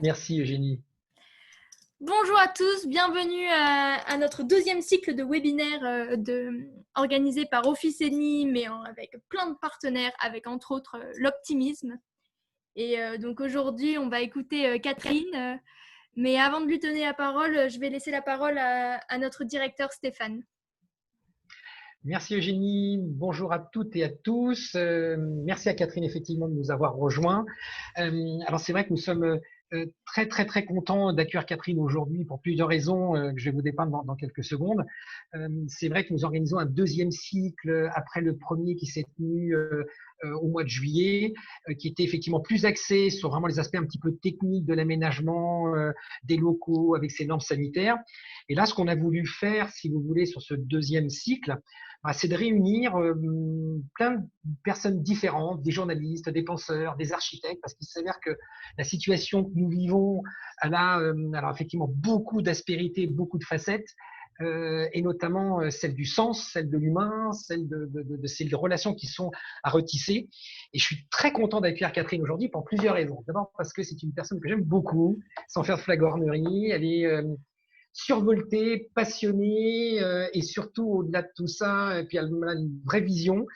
Merci Eugénie. Bonjour à tous, bienvenue à notre deuxième cycle de webinaires organisé par Office Eni, mais avec plein de partenaires, avec entre autres l'optimisme. Et donc aujourd'hui, on va écouter Catherine, mais avant de lui donner la parole, je vais laisser la parole à notre directeur Stéphane. Merci Eugénie, bonjour à toutes et à tous. Merci à Catherine effectivement de nous avoir rejoints. Alors c'est vrai que nous sommes très contents d'accueillir Catherine aujourd'hui pour plusieurs raisons que je vais vous dépeindre dans quelques secondes. C'est vrai que nous organisons un deuxième cycle après le premier qui s'est tenu au mois de juillet, qui était effectivement plus axé sur vraiment les aspects un petit peu techniques de l'aménagement des locaux avec ces normes sanitaires. Et là, ce qu'on a voulu faire, si vous voulez, sur ce deuxième cycle, c'est de réunir plein de personnes différentes, des journalistes, des penseurs, des architectes, parce qu'il s'avère que la situation que nous vivons, elle a alors effectivement beaucoup d'aspérités, beaucoup de facettes, et notamment celle du sens, celle de l'humain, celle de ces relations qui sont à retisser. Et je suis très content d'accueillir Catherine aujourd'hui pour plusieurs raisons. D'abord parce que c'est une personne que j'aime beaucoup, sans faire de flagornerie. Elle est survoltée, passionnée, et surtout au-delà de tout ça, et puis elle a une vraie vision.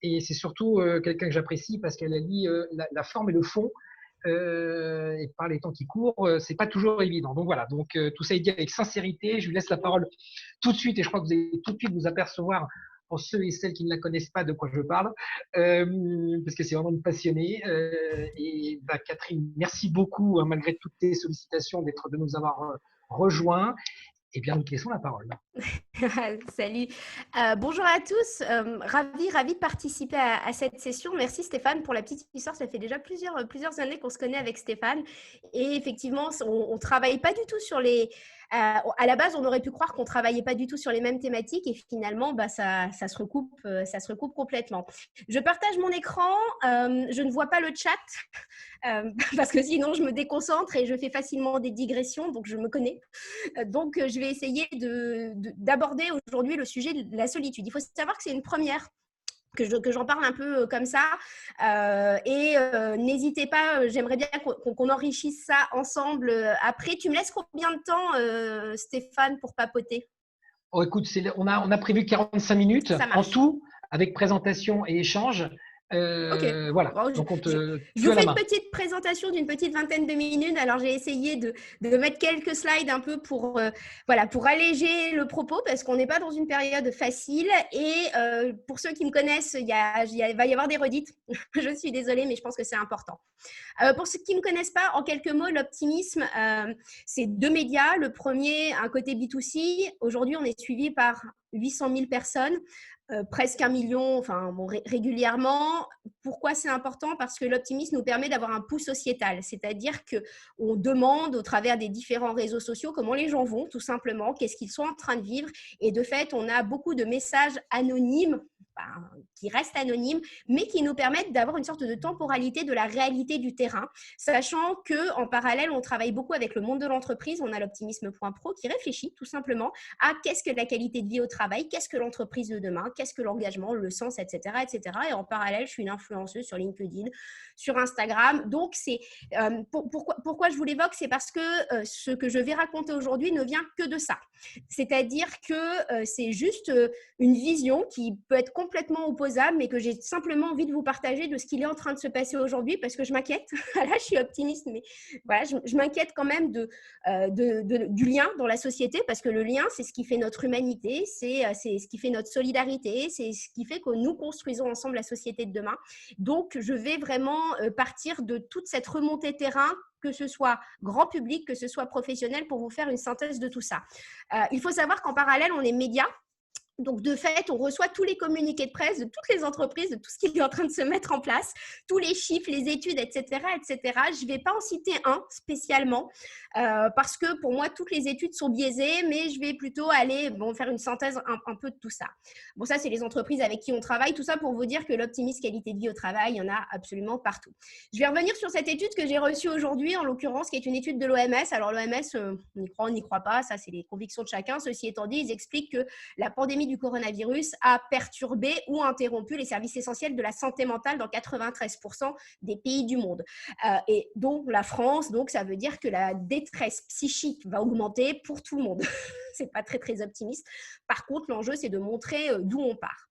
Et c'est surtout quelqu'un que j'apprécie parce qu'elle allie la forme et le fond. Et par les temps qui courent, c'est pas toujours évident. Donc voilà, donc tout ça est dit avec sincérité. Je lui laisse la parole tout de suite et je crois que vous allez tout de suite vous apercevoir pour ceux et celles qui ne la connaissent pas de quoi je parle, parce que c'est vraiment une passionnée. Et bah, Catherine, merci beaucoup, hein, malgré toutes tes sollicitations, de nous avoir rejoints. Eh bien, nous te laissons la parole. Salut. Bonjour à tous. Ravi de participer à cette session. Merci Stéphane pour la petite histoire. Ça fait déjà plusieurs années qu'on se connaît avec Stéphane. Et effectivement, on ne travaille pas du tout sur les… à la base, on aurait pu croire qu'on ne travaillait pas du tout sur les mêmes thématiques. Et finalement, ça se recoupe complètement. Je partage mon écran. Je ne vois pas le chat. Parce que sinon, je me déconcentre et je fais facilement des digressions. Donc, je me connais. Donc, je vais essayer d'aborder aujourd'hui le sujet de la solitude. Il faut savoir que c'est une première que j'en parle un peu comme ça. N'hésitez pas, j'aimerais bien qu'on enrichisse ça ensemble. Après, tu me laisses combien de temps, Stéphane, pour papoter? Oh, écoute, on a prévu 45 minutes en marche. tout, avec présentation et échange. Ok. Voilà, Bon, donc je tu vous as la fais une main. petite présentation d'une petite vingtaine de minutes. Alors, j'ai essayé de mettre quelques slides un peu pour alléger le propos parce qu'on n'est pas dans une période facile. Et pour ceux qui me connaissent, il va y avoir des redites. Je suis désolée, mais je pense que c'est important. Pour ceux qui ne me connaissent pas, en quelques mots, l'optimisme, c'est deux médias. Le premier, un côté B2C. Aujourd'hui, on est suivi par 800 000 personnes. Presque 1 million, régulièrement. Pourquoi c'est important? Parce que l'optimisme nous permet d'avoir un pouls sociétal, c'est-à-dire qu'on demande au travers des différents réseaux sociaux comment les gens vont, tout simplement, qu'est-ce qu'ils sont en train de vivre. Et de fait, on a beaucoup de messages anonymes, qui restent anonymes, mais qui nous permettent d'avoir une sorte de temporalité de la réalité du terrain, sachant qu'en parallèle, on travaille beaucoup avec le monde de l'entreprise. On a l'optimisme.pro qui réfléchit tout simplement à qu'est-ce que la qualité de vie au travail, qu'est-ce que l'entreprise de demain, qu'est-ce que l'engagement, le sens, etc., etc. Et en parallèle, je suis une influenceuse sur LinkedIn, sur Instagram. Donc, pourquoi je vous l'évoque? C'est parce que ce que je vais raconter aujourd'hui ne vient que de ça. C'est-à-dire que c'est juste une vision qui peut être complètement opposable, mais que j'ai simplement envie de vous partager de ce qu'il est en train de se passer aujourd'hui, parce que je m'inquiète. Là, je suis optimiste, mais voilà, je m'inquiète quand même du lien dans la société, parce que le lien, c'est ce qui fait notre humanité, c'est ce qui fait notre solidarité, c'est ce qui fait que nous construisons ensemble la société de demain. Donc, je vais vraiment partir de toute cette remontée terrain, que ce soit grand public, que ce soit professionnel, pour vous faire une synthèse de tout ça. Il faut savoir qu'en parallèle, on est médias. Donc, de fait, on reçoit tous les communiqués de presse de toutes les entreprises, de tout ce qui est en train de se mettre en place, tous les chiffres, les études, etc., etc. Je ne vais pas en citer un spécialement parce que pour moi, toutes les études sont biaisées, mais je vais plutôt aller faire une synthèse un peu de tout ça. Bon, ça, c'est les entreprises avec qui on travaille. Tout ça pour vous dire que l'optimisme qualité de vie au travail, il y en a absolument partout. Je vais revenir sur cette étude que j'ai reçue aujourd'hui, en l'occurrence, qui est une étude de l'OMS. Alors, l'OMS, on y croit, on n'y croit pas. Ça, c'est les convictions de chacun. Ceci étant dit, ils expliquent que la pandémie du coronavirus a perturbé ou interrompu les services essentiels de la santé mentale dans 93% des pays du monde. Et donc, la France, donc, ça veut dire que la détresse psychique va augmenter pour tout le monde. C'est pas très, très optimiste. Par contre, l'enjeu, c'est de montrer d'où on part.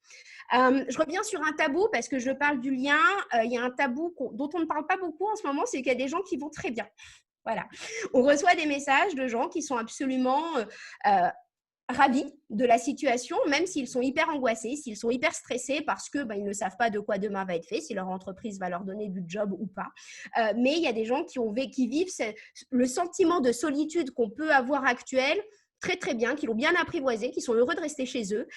Je reviens sur un tabou parce que je parle du lien. Il y a un tabou dont on ne parle pas beaucoup en ce moment, c'est qu'il y a des gens qui vont très bien. Voilà. On reçoit des messages de gens qui sont absolument ravis de la situation, même s'ils sont hyper angoissés, s'ils sont hyper stressés parce que ils ne savent pas de quoi demain va être fait, si leur entreprise va leur donner du job ou pas. Mais il y a des gens qui vivent le sentiment de solitude qu'on peut avoir actuel très très bien, qui l'ont bien apprivoisé, qui sont heureux de rester chez eux,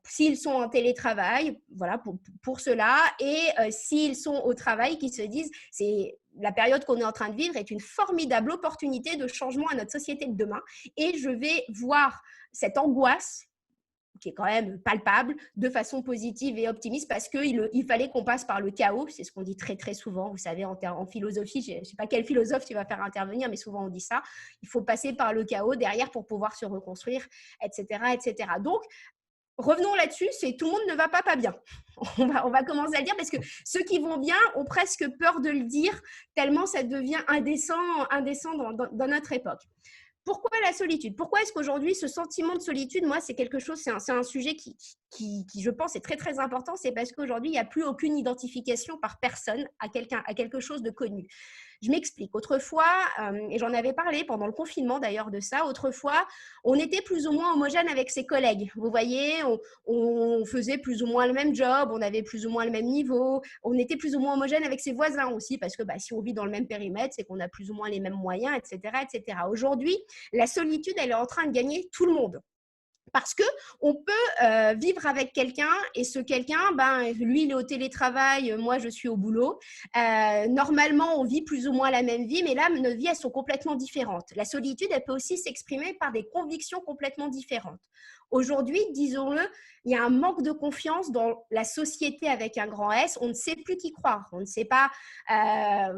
s'ils sont en télétravail, voilà pour cela, et s'ils sont au travail, qui se disent c'est la période qu'on est en train de vivre est une formidable opportunité de changement à notre société de demain, et je vais voir cette angoisse qui est quand même palpable, de façon positive et optimiste, parce qu'il fallait qu'on passe par le chaos. C'est ce qu'on dit très, très souvent. Vous savez, en philosophie, je ne sais pas quel philosophe tu vas faire intervenir, mais souvent on dit ça. Il faut passer par le chaos derrière pour pouvoir se reconstruire, etc., etc. Donc, revenons là-dessus, c'est tout le monde ne va pas bien. On va commencer à le dire parce que ceux qui vont bien ont presque peur de le dire, tellement ça devient indécent dans notre époque. Pourquoi la solitude? Pourquoi est-ce qu'aujourd'hui, ce sentiment de solitude, moi, c'est quelque chose, c'est un sujet qui, je pense, est très, très important. C'est parce qu'aujourd'hui, il n'y a plus aucune identification par personne à quelque chose de connu. Je m'explique. Autrefois, et j'en avais parlé pendant le confinement d'ailleurs de ça, autrefois, on était plus ou moins homogène avec ses collègues. Vous voyez, on faisait plus ou moins le même job, on avait plus ou moins le même niveau, on était plus ou moins homogène avec ses voisins aussi, parce que si on vit dans le même périmètre, c'est qu'on a plus ou moins les mêmes moyens, etc., etc. Aujourd'hui, la solitude, elle est en train de gagner tout le monde. Parce qu'on peut vivre avec quelqu'un et ce quelqu'un, lui, il est au télétravail, moi, je suis au boulot. Normalement, on vit plus ou moins la même vie, mais là, nos vies, elles sont complètement différentes. La solitude, elle peut aussi s'exprimer par des convictions complètement différentes. Aujourd'hui, disons-le, il y a un manque de confiance dans la société avec un grand S. On ne sait plus qui croire. On ne sait pas,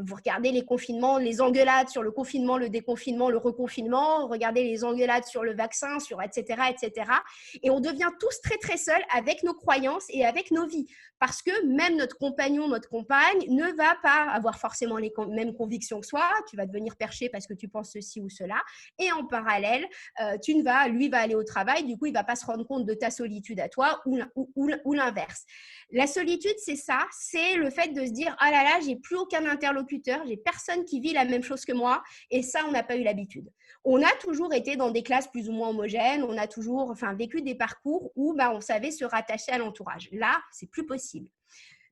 vous regardez les confinements, les engueulades sur le confinement, le déconfinement, le reconfinement, regardez les engueulades sur le vaccin, sur etc., etc. Et on devient tous très, très seuls avec nos croyances et avec nos vies. Parce que même notre compagnon, notre compagne ne va pas avoir forcément les mêmes convictions que soi. Tu vas devenir perché parce que tu penses ceci ou cela. Et en parallèle, lui va aller au travail, du coup, il ne va pas se rendre compte de ta solitude à toi ou l'inverse. La solitude, c'est ça, c'est le fait de se dire « Ah là là, j'ai plus aucun interlocuteur, j'ai personne qui vit la même chose que moi » et ça, on n'a pas eu l'habitude. On a toujours été dans des classes plus ou moins homogènes, on a toujours vécu des parcours où on savait se rattacher à l'entourage. Là, c'est plus possible.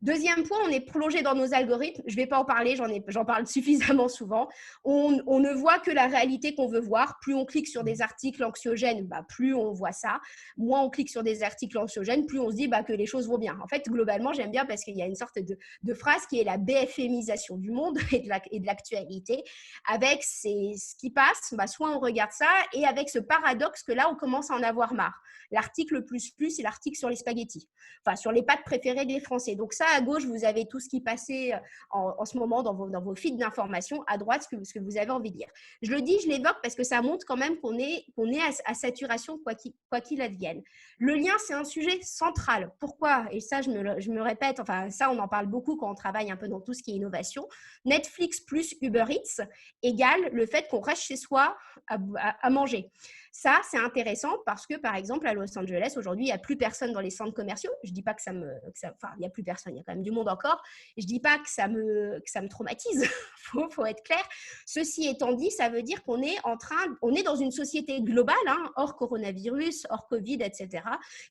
Deuxième point, on est plongé dans nos algorithmes. Je ne vais pas en parler, j'en parle suffisamment souvent. On ne voit que la réalité qu'on veut voir. Plus on clique sur des articles anxiogènes, plus on voit ça. Moins on clique sur des articles anxiogènes, plus on se dit que les choses vont bien. En fait, globalement, j'aime bien parce qu'il y a une sorte de phrase qui est la BFMisation du monde et de l'actualité. Avec ce qui passe, soit on regarde ça, et avec ce paradoxe que là, on commence à en avoir marre. L'article plus, c'est l'article sur les spaghettis. Enfin, sur les pâtes préférées des Français. Donc ça, à gauche, vous avez tout ce qui passait en ce moment dans vos feeds d'informations. À droite, ce que vous avez envie de lire. Je le dis, je l'évoque parce que ça montre quand même qu'on est à saturation, quoi qu'il advienne. Le lien, c'est un sujet central. Pourquoi? Et ça, je me répète, ça, on en parle beaucoup quand on travaille un peu dans tout ce qui est innovation. Netflix plus Uber Eats égale le fait qu'on reste chez soi à manger. Ça, c'est intéressant parce que, par exemple, à Los Angeles, aujourd'hui, il n'y a plus personne dans les centres commerciaux. Je ne dis pas il n'y a plus personne, il y a quand même du monde encore. Je ne dis pas que ça me traumatise, faut être clair. Ceci étant dit, ça veut dire qu'on est dans une société globale, hors coronavirus, hors Covid, etc.,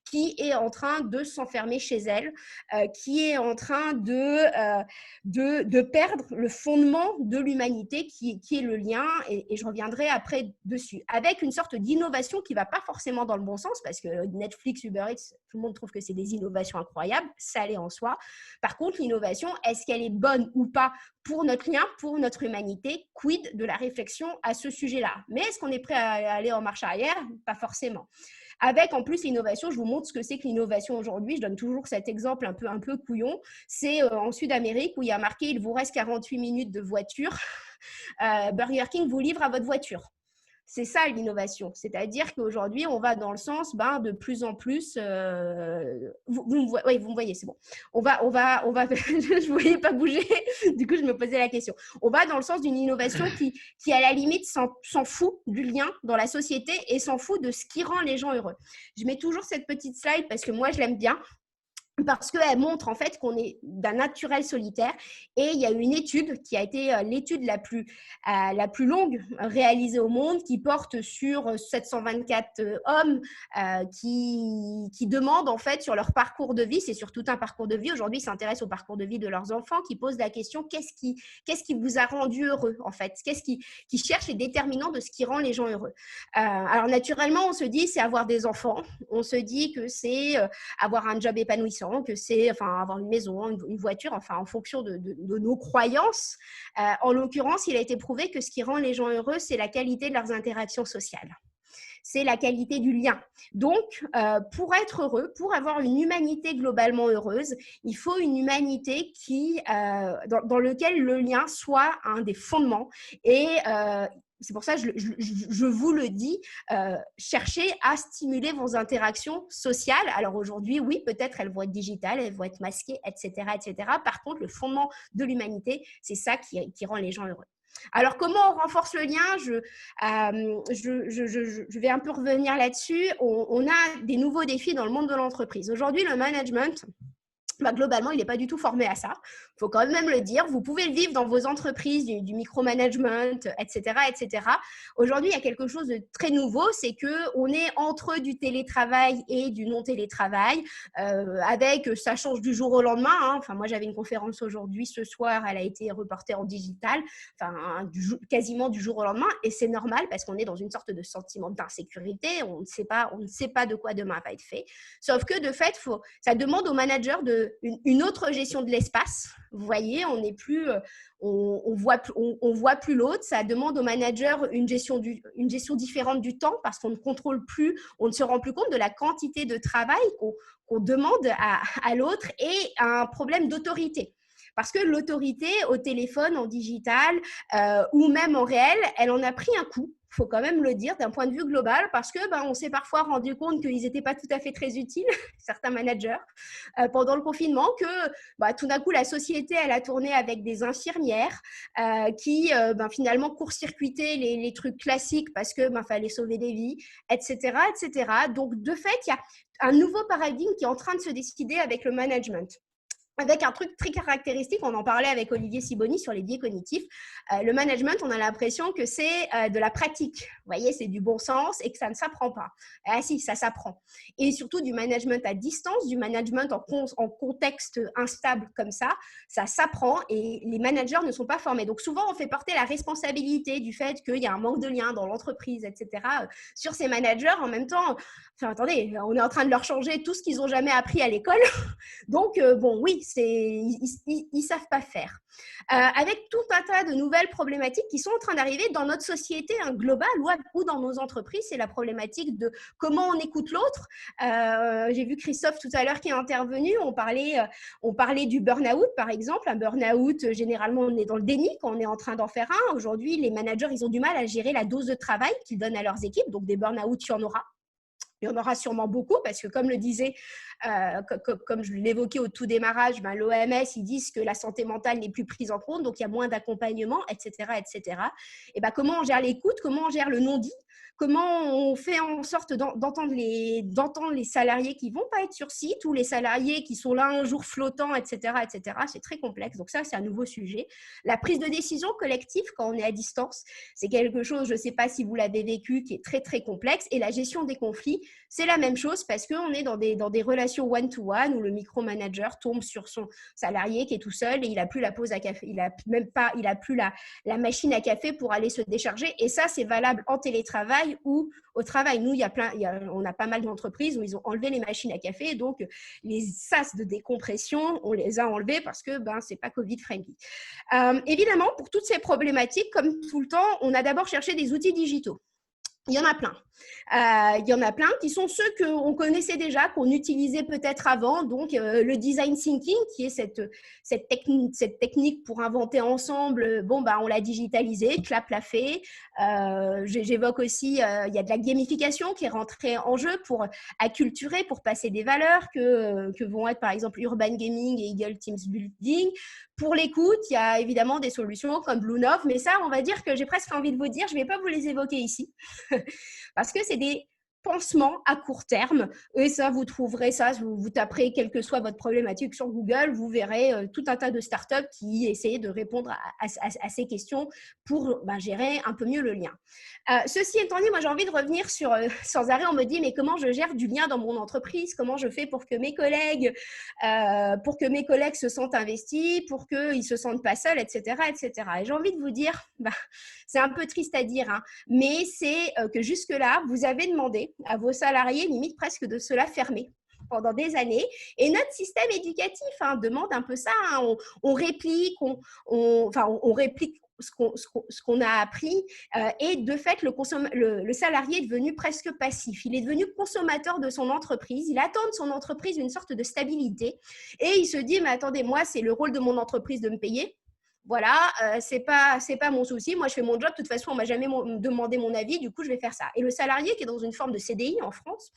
qui est en train de s'enfermer chez elle, qui est en train de perdre le fondement de l'humanité qui est le lien, et je reviendrai après dessus, avec une sorte d'innovation qui ne va pas forcément dans le bon sens, parce que Netflix, Uber Eats, tout le monde trouve que c'est des innovations incroyables, ça l'est en soi. Par contre, l'innovation, est-ce qu'elle est bonne ou pas pour notre lien, pour notre humanité? Quid de la réflexion à ce sujet-là? Mais est-ce qu'on est prêt à aller en marche arrière? Pas forcément. Avec en plus l'innovation, je vous montre ce que c'est que l'innovation aujourd'hui. Je donne toujours cet exemple un peu couillon. C'est en Sud-Amérique où il y a marqué « Il vous reste 48 minutes de voiture ». Burger King vous livre à votre voiture. C'est ça l'innovation. C'est-à-dire qu'aujourd'hui, on va dans le sens de plus en plus… vous me voyez, c'est bon. On va je ne voyais pas bouger, du coup, je me posais la question. On va dans le sens d'une innovation qui, à la limite, s'en fout du lien dans la société et s'en fout de ce qui rend les gens heureux. Je mets toujours cette petite slide parce que moi, je l'aime bien. Parce qu'elle montre en fait qu'on est d'un naturel solitaire et il y a eu une étude qui a été l'étude la plus longue réalisée au monde qui porte sur 724 hommes qui demandent en fait sur leur parcours de vie, c'est sur tout un parcours de vie. Aujourd'hui, ils s'intéressent au parcours de vie de leurs enfants qui posent la question qu'est-ce qui vous a rendu heureux en fait, qu'est-ce qui cherche les déterminants de ce qui rend les gens heureux. Alors naturellement, on se dit c'est avoir des enfants, on se dit que c'est avoir un job épanouissant, que c'est avoir une maison, une voiture, en fonction de nos croyances. En l'occurrence, il a été prouvé que ce qui rend les gens heureux, c'est la qualité de leurs interactions sociales. C'est la qualité du lien. Donc, pour être heureux, pour avoir une humanité globalement heureuse, il faut une humanité dans laquelle le lien soit un des fondements et c'est pour ça que je vous le dis, cherchez à stimuler vos interactions sociales. Alors aujourd'hui, oui, peut-être elles vont être digitales, elles vont être masquées, etc., etc. Par contre, le fondement de l'humanité, c'est ça qui rend les gens heureux. Alors, comment on renforce le lien ? Je vais un peu revenir là-dessus. On a des nouveaux défis dans le monde de l'entreprise. Aujourd'hui, le management… globalement, il n'est pas du tout formé à ça. Il faut quand même le dire. Vous pouvez le vivre dans vos entreprises, du micromanagement, etc., etc. Aujourd'hui, il y a quelque chose de très nouveau, c'est qu'on est entre du télétravail et du non-télétravail, ça change du jour au lendemain. Moi, j'avais une conférence aujourd'hui, ce soir, elle a été reportée en digital, quasiment du jour au lendemain, et c'est normal parce qu'on est dans une sorte de sentiment d'insécurité. On ne sait pas de quoi demain va être fait. Sauf que, de fait, ça demande aux managers une autre gestion de l'espace. Vous voyez, on n'est plus, on voit plus l'autre. Ça demande aux managers une gestion différente du temps parce qu'on ne contrôle plus, on ne se rend plus compte de la quantité de travail qu'on demande à l'autre et un problème d'autorité. Parce que l'autorité au téléphone, en digital ou même en réel, elle en a pris un coup. Il faut quand même le dire d'un point de vue global parce que on s'est parfois rendu compte qu'ils n'étaient pas tout à fait très utiles, certains managers, pendant le confinement, que tout d'un coup, la société, elle a tourné avec des infirmières qui finalement court-circuitaient les trucs classiques parce que fallait sauver des vies, etc., etc. Donc, de fait, il y a un nouveau paradigme qui est en train de se décider avec le management. Avec un truc très caractéristique, on en parlait avec Olivier Sibony sur les biais cognitifs. Le management, on a l'impression que c'est de la pratique. Vous voyez, c'est du bon sens et que ça ne s'apprend pas. Ah si, ça s'apprend. Et surtout du management à distance, du management en contexte instable comme ça s'apprend et les managers ne sont pas formés. Donc souvent, on fait porter la responsabilité du fait qu'il y a un manque de lien dans l'entreprise, etc. sur ces managers. En même temps, attendez, on est en train de leur changer tout ce qu'ils n'ont jamais appris à l'école. Donc, oui, ils savent pas faire. Avec tout un tas de nouvelles problématiques qui sont en train d'arriver dans notre société globale ou dans nos entreprises. C'est la problématique de comment on écoute l'autre. J'ai vu Christophe tout à l'heure qui est intervenu. On parlait du burn-out, par exemple. Un burn-out, généralement, on est dans le déni quand on est en train d'en faire un. Aujourd'hui, les managers, ils ont du mal à gérer la dose de travail qu'ils donnent à leurs équipes. Donc, des burn-out, il y en aura. Il y en aura sûrement beaucoup parce que, comme le disait, comme je l'évoquais au tout démarrage, l'OMS, ils disent que la santé mentale n'est plus prise en compte, donc il y a moins d'accompagnement, etc., etc. Et comment on gère l'écoute, comment on gère le non-dit, comment on fait en sorte d'entendre les salariés qui ne vont pas être sur site ou les salariés qui sont là un jour flottant, etc., etc. C'est très complexe. Donc ça, c'est un nouveau sujet. La prise de décision collective quand on est à distance, c'est quelque chose, je ne sais pas si vous l'avez vécu, qui est très, très complexe. Et la gestion des conflits, c'est la même chose parce qu'on est dans des relations one-to-one où le micromanager tombe sur son salarié qui est tout seul et il n'a plus la pause à café, il n'a plus la machine à café pour aller se décharger. Et ça, c'est valable en télétravail ou au travail. Nous, on a pas mal d'entreprises où ils ont enlevé les machines à café. Donc, les sas de décompression, on les a enlevés parce que c'est pas Covid-friendly. Évidemment, pour toutes ces problématiques, comme tout le temps, on a d'abord cherché des outils digitaux. Il y en a plein. Il y en a plein qui sont ceux qu'on connaissait déjà, qu'on utilisait peut-être avant. Donc, le design thinking, qui est cette technique pour inventer ensemble. Bon, on l'a digitalisé, Clap l'a fait. J'évoque aussi, il y a de la gamification qui est rentrée en jeu pour acculturer, pour passer des valeurs que vont être, par exemple, Urban Gaming et Eagle Teams Building. Pour l'écoute, il y a évidemment des solutions comme Bluenov, mais ça, on va dire que j'ai presque envie de vous dire, je ne vais pas vous les évoquer ici, parce que c'est des pansements à court terme. Et ça, vous trouverez ça, vous taperez quelle que soit votre problématique sur Google, vous verrez tout un tas de startups qui essaient de répondre à ces questions pour gérer un peu mieux le lien. Ceci étant dit, moi j'ai envie de revenir sur, sans arrêt, on me dit mais comment je gère du lien dans mon entreprise, comment je fais pour que mes collègues se sentent investis, pour qu'ils ne se sentent pas seuls, etc. etc. Et j'ai envie de vous dire, c'est un peu triste à dire, hein, mais c'est que jusque-là, vous avez demandé à vos salariés, limite presque de se la fermer pendant des années. Et notre système éducatif demande un peu ça. Hein. On réplique, on réplique ce qu'on a appris. Et de fait, le salarié est devenu presque passif. Il est devenu consommateur de son entreprise. Il attend de son entreprise une sorte de stabilité. Et il se dit, mais attendez, moi, c'est le rôle de mon entreprise de me payer. Voilà, c'est pas mon souci. Moi, je fais mon job. De toute façon, on m'a jamais demandé mon avis. Du coup, je vais faire ça. Et le salarié qui est dans une forme de CDI en France,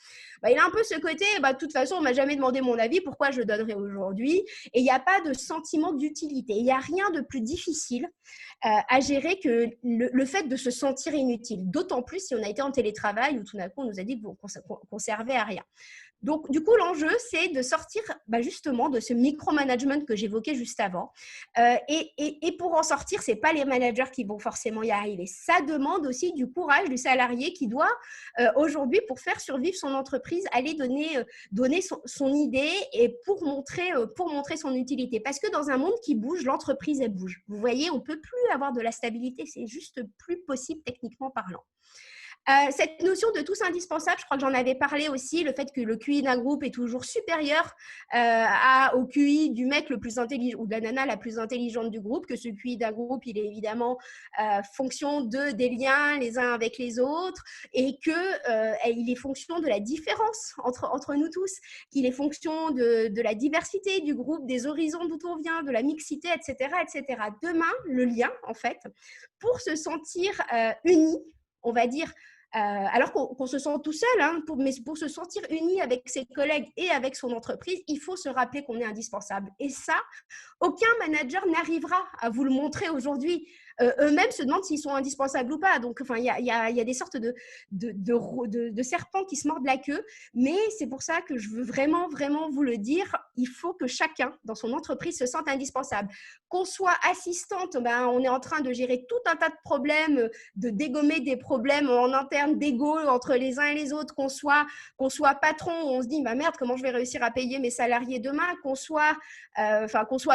il a un peu ce côté. De toute façon, on m'a jamais demandé mon avis. Pourquoi je le donnerais aujourd'hui? Et il n'y a pas de sentiment d'utilité. Il n'y a rien de plus difficile à gérer que le fait de se sentir inutile. D'autant plus si on a été en télétravail où tout d'un coup, on nous a dit qu'on servait à rien. Donc, du coup, l'enjeu, c'est de sortir justement de ce micromanagement que j'évoquais juste avant. Et pour en sortir, ce n'est pas les managers qui vont forcément y arriver. Ça demande aussi du courage du salarié qui doit, aujourd'hui, pour faire survivre son entreprise, aller donner son idée et pour montrer son utilité. Parce que dans un monde qui bouge, l'entreprise, elle bouge. Vous voyez, on ne peut plus avoir de la stabilité. C'est juste plus possible techniquement parlant. Cette notion de tous indispensables, je crois que j'en avais parlé aussi, le fait que le QI d'un groupe est toujours supérieur au QI du mec le plus intelligent ou de la nana la plus intelligente du groupe, que ce QI d'un groupe, il est évidemment fonction des liens les uns avec les autres et qu'il est fonction de la différence entre nous tous, qu'il est fonction de la diversité du groupe, des horizons d'où on vient, de la mixité, etc., etc. Demain, le lien, en fait, pour se sentir unis, on va dire, alors qu'on se sent tout seul, mais pour se sentir uni avec ses collègues et avec son entreprise, il faut se rappeler qu'on est indispensable. Et ça, aucun manager n'arrivera à vous le montrer aujourd'hui. Eux-mêmes se demandent s'ils sont indispensables ou pas. Donc, il y a des sortes de serpents qui se mordent la queue. Mais c'est pour ça que je veux vraiment, vraiment vous le dire. Il faut que chacun, dans son entreprise, se sente indispensable. Qu'on soit assistante, on est en train de gérer tout un tas de problèmes, de dégommer des problèmes en interne d'ego entre les uns et les autres. Qu'on soit patron, on se dit, merde, comment je vais réussir à payer mes salariés demain? Qu'on soit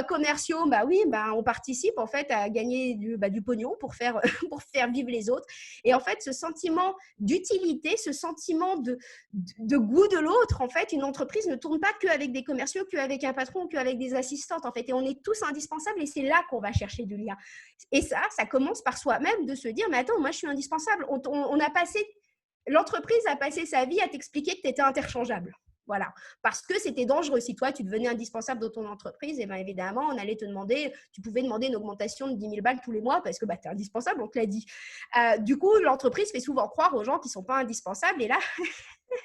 commerciaux, on participe en fait à gagner du pognon pour faire vivre les autres. Et en fait, ce sentiment d'utilité, ce sentiment de goût de l'autre, en fait, une entreprise ne tourne pas qu'avec des commerciaux, qu'avec un patron, qu'avec des assistantes, en fait. Et on est tous indispensables et c'est là qu'on va chercher du lien. Et ça commence par soi-même de se dire, mais attends, moi, je suis indispensable. L'entreprise a passé sa vie à t'expliquer que tu étais interchangeable. Voilà, parce que c'était dangereux. Si toi, tu devenais indispensable dans ton entreprise, et bien évidemment, on allait te demander, tu pouvais demander une augmentation de 10 000 balles tous les mois parce que tu es indispensable, on te l'a dit. Du coup, l'entreprise fait souvent croire aux gens qui ne sont pas indispensables. Et là,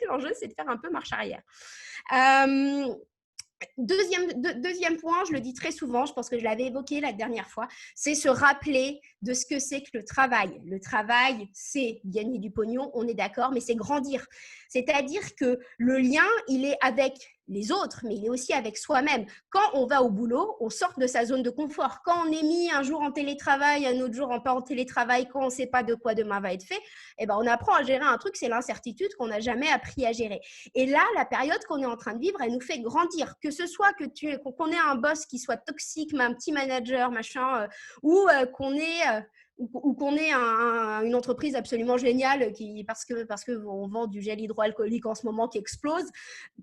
l'enjeu, c'est de faire un peu marche arrière. Deuxième point, je le dis très souvent, je pense que je l'avais évoqué la dernière fois, c'est se rappeler de ce que c'est que le travail. Le travail, c'est gagner du pognon, on est d'accord, mais c'est grandir. C'est-à-dire que le lien, il est avec les autres, mais il est aussi avec soi-même. Quand on va au boulot, on sort de sa zone de confort. Quand on est mis un jour en télétravail, un autre jour pas en télétravail, quand on ne sait pas de quoi demain va être fait, on apprend à gérer un truc, c'est l'incertitude qu'on n'a jamais appris à gérer. Et là, la période qu'on est en train de vivre, elle nous fait grandir. Que ce soit qu'on ait un boss qui soit toxique, mais un petit manager, machin, ou qu'on ait une entreprise absolument géniale parce qu'on vend du gel hydroalcoolique en ce moment qui explose,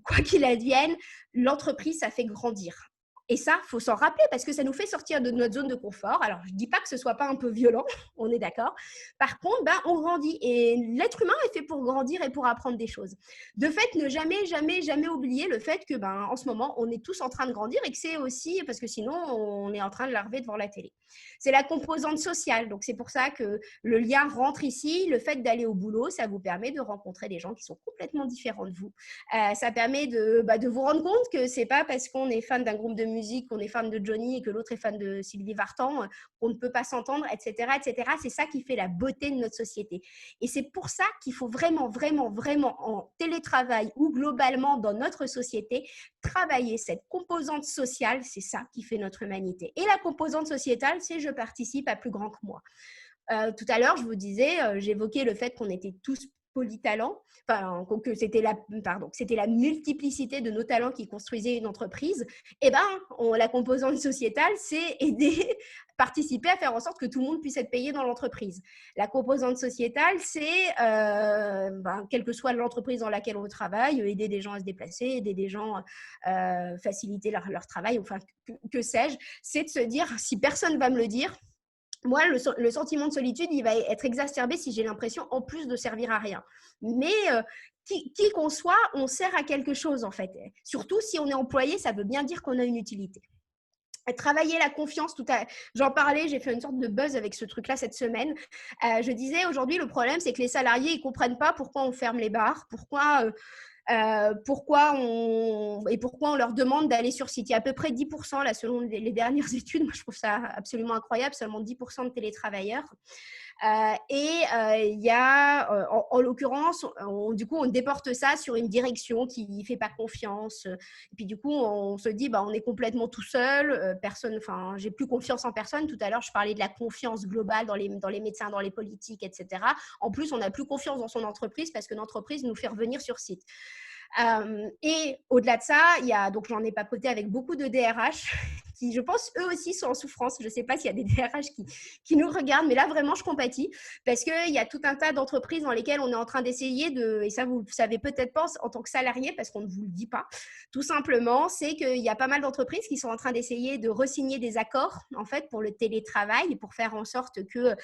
quoi qu'il advienne, l'entreprise, ça fait grandir. Et ça, il faut s'en rappeler parce que ça nous fait sortir de notre zone de confort. Alors, je ne dis pas que ce ne soit pas un peu violent, on est d'accord. Par contre, on grandit et l'être humain est fait pour grandir et pour apprendre des choses. De fait, ne jamais oublier le fait que en ce moment, on est tous en train de grandir et que c'est aussi parce que sinon, on est en train de larver devant la télé. C'est la composante sociale. Donc, c'est pour ça que le lien rentre ici. Le fait d'aller au boulot, ça vous permet de rencontrer des gens qui sont complètement différents de vous. Ça permet de vous rendre compte que ce n'est pas parce qu'on est fan d'un groupe de musique, qu'on est fan de Johnny et que l'autre est fan de Sylvie Vartan, qu'on ne peut pas s'entendre, etc., etc. C'est ça qui fait la beauté de notre société. Et c'est pour ça qu'il faut vraiment en télétravail ou globalement dans notre société, travailler cette composante sociale, c'est ça qui fait notre humanité. Et la composante sociétale, c'est je participe à plus grand que moi. Tout à l'heure, je vous disais, j'évoquais le fait qu'on était tous polytalents, enfin, que c'était la multiplicité de nos talents qui construisait une entreprise. Et la composante sociétale, c'est aider, participer à faire en sorte que tout le monde puisse être payé dans l'entreprise. La composante sociétale, c'est, quelle que soit l'entreprise dans laquelle on travaille, aider des gens à se déplacer, aider des gens, faciliter leur travail, enfin, que sais-je, c'est de se dire, si personne ne va me le dire, moi, le sentiment de solitude, il va être exacerbé si j'ai l'impression, en plus, de servir à rien. Mais qui qu'on soit, on sert à quelque chose, en fait. Surtout si on est employé, ça veut bien dire qu'on a une utilité. Travailler la confiance, j'en parlais, j'ai fait une sorte de buzz avec ce truc-là cette semaine. Je disais, aujourd'hui, le problème, c'est que les salariés, ils ne comprennent pas pourquoi on ferme les bars, pourquoi on leur demande d'aller sur site. Il y a à peu près 10%, là, selon les dernières études. Moi, je trouve ça absolument incroyable, seulement 10% de télétravailleurs. Il y a, en l'occurrence, du coup, on déporte ça sur une direction qui ne fait pas confiance. Et puis, du coup, on se dit, on est complètement tout seul. J'ai plus confiance en personne. Tout à l'heure, je parlais de la confiance globale dans les médecins, dans les politiques, etc. En plus, on n'a plus confiance dans son entreprise parce que l'entreprise nous fait revenir sur site. Et au-delà de ça, donc j'en ai papoté avec beaucoup de DRH qui, je pense, eux aussi sont en souffrance. Je ne sais pas s'il y a des DRH qui nous regardent, mais là, vraiment, je compatis parce qu'il y a tout un tas d'entreprises dans lesquelles on est en train d'essayer et ça, vous le savez peut-être pas en tant que salarié parce qu'on ne vous le dit pas, tout simplement, c'est qu'il y a pas mal d'entreprises qui sont en train d'essayer de re-signer des accords, en fait, pour le télétravail, pour faire en sorte que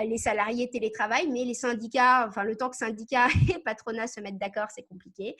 les salariés télétravaillent, mais les syndicats, enfin, le temps que syndicats et patronat se mettent d'accord, c'est compliqué.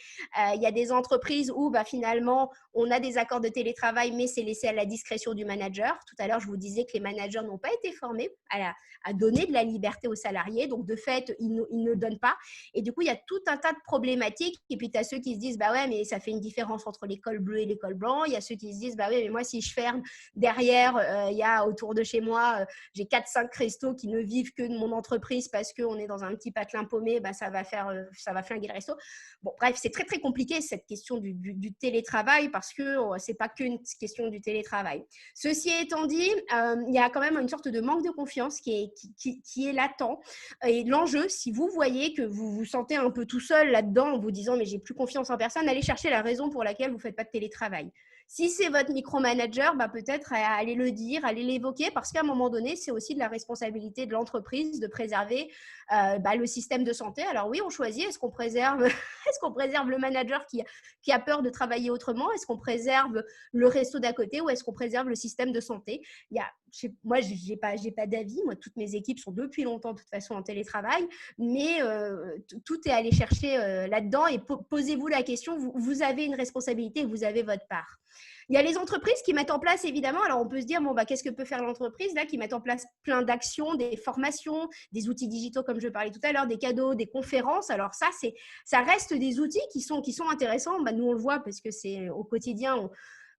Il y a des entreprises où finalement, on a des accords de télétravail, mais c'est laissé à la discrétion du manager. Tout à l'heure, je vous disais que les managers n'ont pas été formés à donner de la liberté aux salariés. Donc, de fait, ils ne donnent pas. Et du coup, il y a tout un tas de problématiques. Et puis, tu as ceux qui se disent, ouais, mais ça fait une différence entre l'école bleue et l'école blanc. Il y a ceux qui se disent, ouais, mais moi, si je ferme, derrière, il y a autour de chez moi, j'ai 4-5 restos qui ne vivent que de mon entreprise parce qu'on est dans un petit patelin paumé, ça va flinguer le resto. Bon, bref, c'est très, très compliqué cette question du télétravail parce que ce n'est pas qu'une question du télétravail. Ceci étant dit, il y a quand même une sorte de manque de confiance qui est latent. Et l'enjeu, si vous voyez que vous vous sentez un peu tout seul là-dedans en vous disant « mais j'ai plus confiance en personne », allez chercher la raison pour laquelle vous ne faites pas de télétravail. Si c'est votre micromanager, peut-être allez le dire, allez l'évoquer parce qu'à un moment donné, c'est aussi de la responsabilité de l'entreprise de préserver le système de santé. Alors oui, on choisit, est-ce qu'on préserve le manager qui a peur de travailler autrement? Est-ce qu'on préserve le resto d'à côté ou est-ce qu'on préserve le système de santé? Moi, je n'ai pas d'avis. Moi, toutes mes équipes sont depuis longtemps de toute façon en télétravail, mais tout est allé chercher là-dedans et posez-vous la question, vous avez une responsabilité, vous avez votre part. Il y a les entreprises qui mettent en place, évidemment, alors on peut se dire, qu'est-ce que peut faire l'entreprise là, qui met en place plein d'actions, des formations, des outils digitaux, comme je parlais tout à l'heure, des cadeaux, des conférences. Alors ça reste des outils qui sont intéressants. Nous, on le voit parce que c'est au quotidien,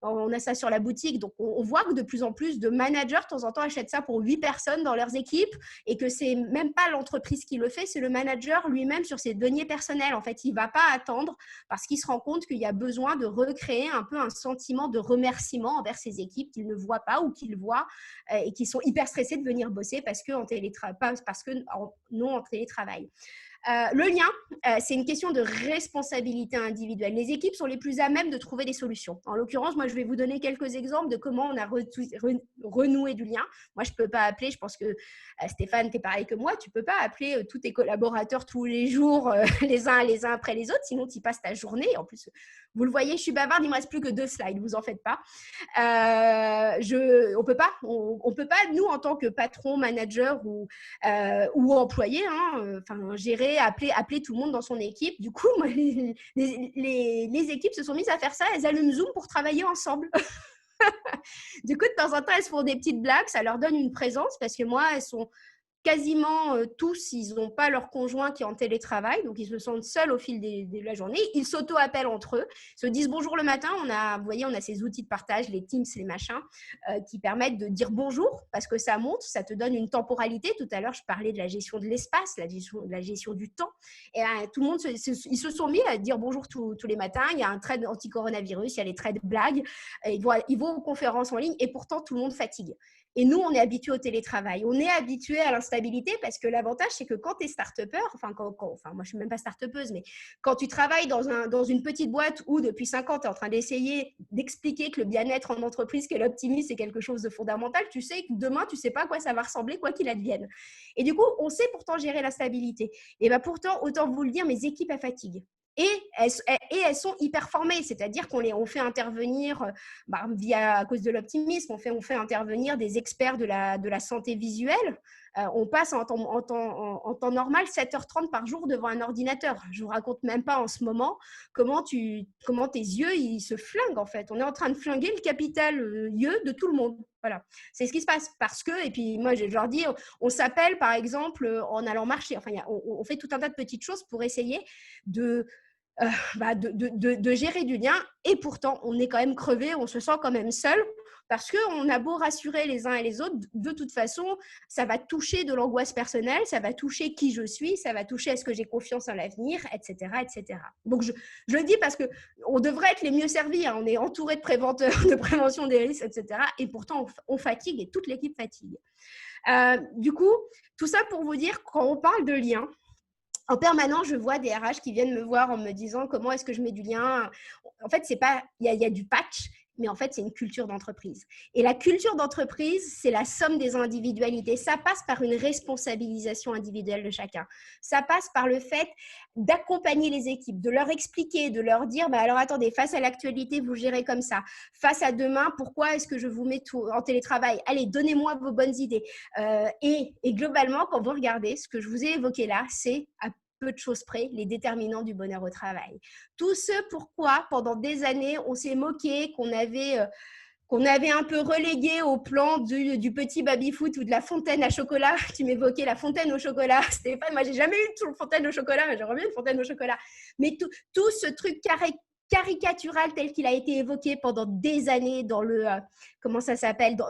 on a ça sur la boutique. Donc, on voit que de plus en plus de managers, de temps en temps, achètent ça pour 8 personnes dans leurs équipes et que c'est même pas l'entreprise qui le fait, c'est le manager lui-même sur ses deniers personnels. En fait, il ne va pas attendre parce qu'il se rend compte qu'il y a besoin de recréer un peu un sentiment de remerciement envers ses équipes qu'il ne voit pas ou qu'il voit et qui sont hyper stressés de venir bosser parce que non en télétravail. Le lien, c'est une question de responsabilité individuelle. Les équipes sont les plus à même de trouver des solutions. En l'occurrence, moi, je vais vous donner quelques exemples de comment on a renoué du lien. Moi, je ne peux pas appeler, je pense que Stéphane, tu es pareil que moi, tu ne peux pas appeler tous tes collaborateurs tous les jours, les uns après les autres, sinon tu y passes ta journée. En plus, vous le voyez, je suis bavarde, il ne me reste plus que 2 slides, vous en faites pas. On peut pas, nous, en tant que patron, manager ou employé, gérer, appeler tout le monde dans son équipe. Du coup, moi, les équipes se sont mises à faire ça. Elles allument Zoom pour travailler ensemble. Du coup, de temps en temps, elles se font des petites blagues. Ça leur donne une présence parce que moi, elles sont quasiment tous, ils n'ont pas leur conjoint qui est en télétravail, donc ils se sentent seuls au fil de la journée. Ils s'auto-appellent entre eux, se disent bonjour le matin. Vous voyez, on a ces outils de partage, les Teams, les machins, qui permettent de dire bonjour parce que ça monte, ça te donne une temporalité. Tout à l'heure, je parlais de la gestion de l'espace, la gestion du temps. Et tout le monde, ils se sont mis à dire bonjour tous les matins. Il y a un thread anti-coronavirus, il y a les threads blagues. Ils vont aux conférences en ligne et pourtant, tout le monde fatigue. Et nous, on est habitué au télétravail. On est habitué à l'instabilité parce que l'avantage, c'est que quand tu es start-upper, moi, je ne suis même pas start-upeuse, mais quand tu travailles dans une petite boîte où depuis 5 ans, tu es en train d'essayer d'expliquer que le bien-être en entreprise, que l'optimisme, c'est quelque chose de fondamental, tu sais que demain, tu ne sais pas à quoi ça va ressembler, quoi qu'il advienne. Et du coup, on sait pourtant gérer l'instabilité. Et bien pourtant, autant vous le dire, mes équipes, elles fatiguent. Et elles sont hyper formées, c'est-à-dire qu'on fait intervenir, à cause de l'optimisme, on fait intervenir des experts de la santé visuelle. On passe en temps normal 7h30 par jour devant un ordinateur. Je ne vous raconte même pas en ce moment comment tes yeux ils se flinguent en fait. On est en train de flinguer le capital yeux de tout le monde. Voilà, c'est ce qui se passe parce que, et puis moi je leur dis, on s'appelle par exemple en allant marcher. Enfin, on fait tout un tas de petites choses pour essayer de gérer du lien et pourtant on est quand même crevé, on se sent quand même seul parce qu'on a beau rassurer les uns et les autres, de toute façon ça va toucher de l'angoisse personnelle, ça va toucher qui je suis, ça va toucher est-ce que j'ai confiance en l'avenir, etc. etc. Donc je le dis parce qu'on devrait être les mieux servis, hein. On est entouré de préventeurs, de prévention des risques, etc. Et pourtant on fatigue et toute l'équipe fatigue. Du coup, tout ça pour vous dire, quand on parle de lien, en permanence, je vois des RH qui viennent me voir en me disant comment est-ce que je mets du lien. En fait, c'est pas, il y a du patch, mais en fait, c'est une culture d'entreprise. Et la culture d'entreprise, c'est la somme des individualités. Ça passe par une responsabilisation individuelle de chacun. Ça passe par le fait d'accompagner les équipes, de leur expliquer, de leur dire, alors attendez, face à l'actualité, vous gérez comme ça. Face à demain, pourquoi est-ce que je vous mets tout en télétravail? Allez, donnez-moi vos bonnes idées. Et globalement, quand vous regardez, ce que je vous ai évoqué là, c'est à peu de choses près, les déterminants du bonheur au travail. Tout ce pourquoi, pendant des années, on s'est moqué, qu'on avait un peu relégué au plan du petit baby-foot ou de la fontaine à chocolat. Tu m'évoquais la fontaine au chocolat, Stéphane. Moi, j'ai jamais eu de fontaine au chocolat, mais j'aimerais bien une fontaine au chocolat. Mais tout ce truc caricatural tel qu'il a été évoqué pendant des années dans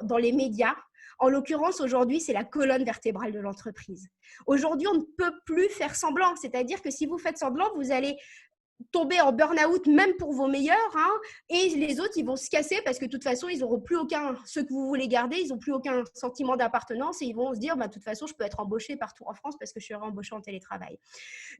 dans les médias. En l'occurrence, aujourd'hui, c'est la colonne vertébrale de l'entreprise. Aujourd'hui, on ne peut plus faire semblant. C'est-à-dire que si vous faites semblant, vous allez tomber en burn-out même pour vos meilleurs, hein, et les autres, ils vont se casser parce que de toute façon, ils n'auront plus ceux que vous voulez garder, ils n'ont plus aucun sentiment d'appartenance et ils vont se dire, de toute façon, je peux être embauché partout en France parce que je serai embauché en télétravail.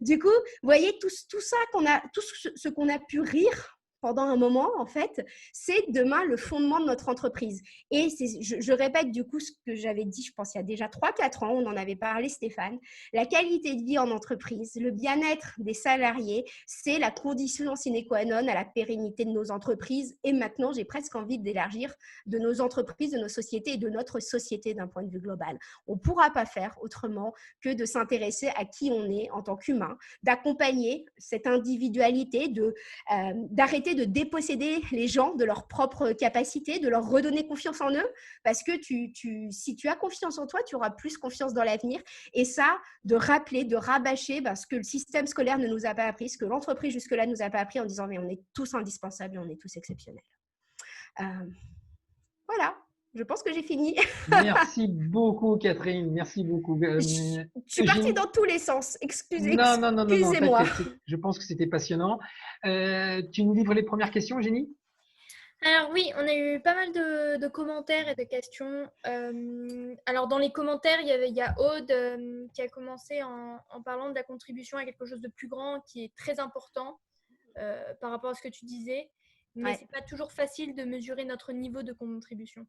Du coup, vous voyez, tout ce qu'on a pu rire pendant un moment, en fait, c'est demain le fondement de notre entreprise. Et je répète du coup ce que j'avais dit, je pense, il y a déjà 3-4 ans, on en avait parlé, Stéphane. La qualité de vie en entreprise, le bien-être des salariés, c'est la condition sine qua non à la pérennité de nos entreprises. Et maintenant, j'ai presque envie d'élargir de nos entreprises, de nos sociétés et de notre société d'un point de vue global. On ne pourra pas faire autrement que de s'intéresser à qui on est en tant qu'humain, d'accompagner cette individualité, d'arrêter de déposséder les gens de leurs propres capacités, de leur redonner confiance en eux, parce que si tu as confiance en toi, tu auras plus confiance dans l'avenir. Et ça, de rappeler, de rabâcher ce que le système scolaire ne nous a pas appris, ce que l'entreprise jusque-là ne nous a pas appris en disant mais on est tous indispensables et on est tous exceptionnels. Voilà. Je pense que j'ai fini. Merci beaucoup, Catherine. Merci beaucoup. Je suis partie dans tous les sens. Excusez-moi. Non. Je pense que c'était passionnant. Tu nous livres les premières questions, Eugénie? Alors oui, on a eu pas mal de commentaires et de questions. Alors dans les commentaires, il y a Aude qui a commencé en parlant de la contribution à quelque chose de plus grand qui est très important par rapport à ce que tu disais. Mais Ouais. c'est pas toujours facile de mesurer notre niveau de contribution.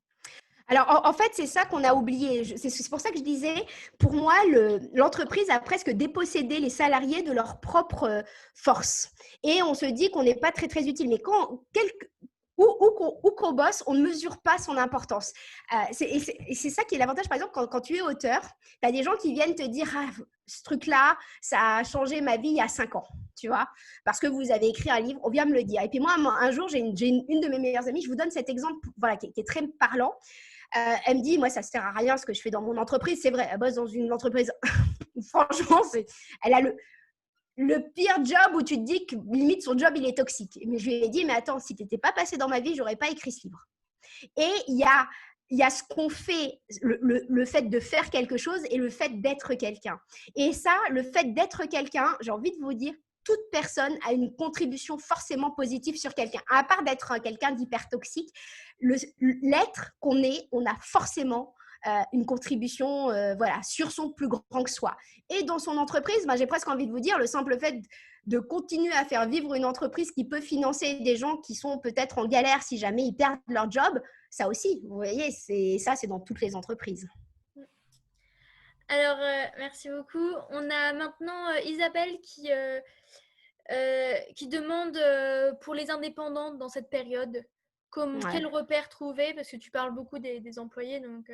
Alors, en fait, c'est ça qu'on a oublié. C'est pour ça que je disais, pour moi, l'entreprise a presque dépossédé les salariés de leur propre force. Et on se dit qu'on n'est pas très, très utile. Mais où qu'on bosse, on ne mesure pas son importance. Et c'est ça qui est l'avantage, par exemple, quand tu es auteur, tu as des gens qui viennent te dire ah, ce truc-là, ça a changé ma vie il y a 5 ans, tu vois, parce que vous avez écrit un livre, on vient me le dire. Et puis moi, un jour, j'ai une de mes meilleures amies, je vous donne cet exemple voilà, qui est très parlant. Elle me dit, moi, ça ne sert à rien ce que je fais dans mon entreprise. C'est vrai, elle bosse dans une entreprise, franchement, elle a le pire job où tu te dis que limite son job, il est toxique. Mais je lui ai dit, mais attends, si tu n'étais pas passé dans ma vie, je n'aurais pas écrit ce livre. Et il y a ce qu'on fait, le fait de faire quelque chose et le fait d'être quelqu'un. Et ça, le fait d'être quelqu'un, j'ai envie de vous dire, toute personne a une contribution forcément positive sur quelqu'un. À part d'être quelqu'un d'hyper toxique, l'être qu'on est, on a forcément une contribution voilà, sur son plus grand que soi. Et dans son entreprise, j'ai presque envie de vous dire, le simple fait de continuer à faire vivre une entreprise qui peut financer des gens qui sont peut-être en galère si jamais ils perdent leur job, ça aussi, vous voyez, c'est dans toutes les entreprises. Alors, merci beaucoup. On a maintenant Isabelle qui demande pour les indépendants dans cette période, quel repère trouver, parce que tu parles beaucoup des employés, donc...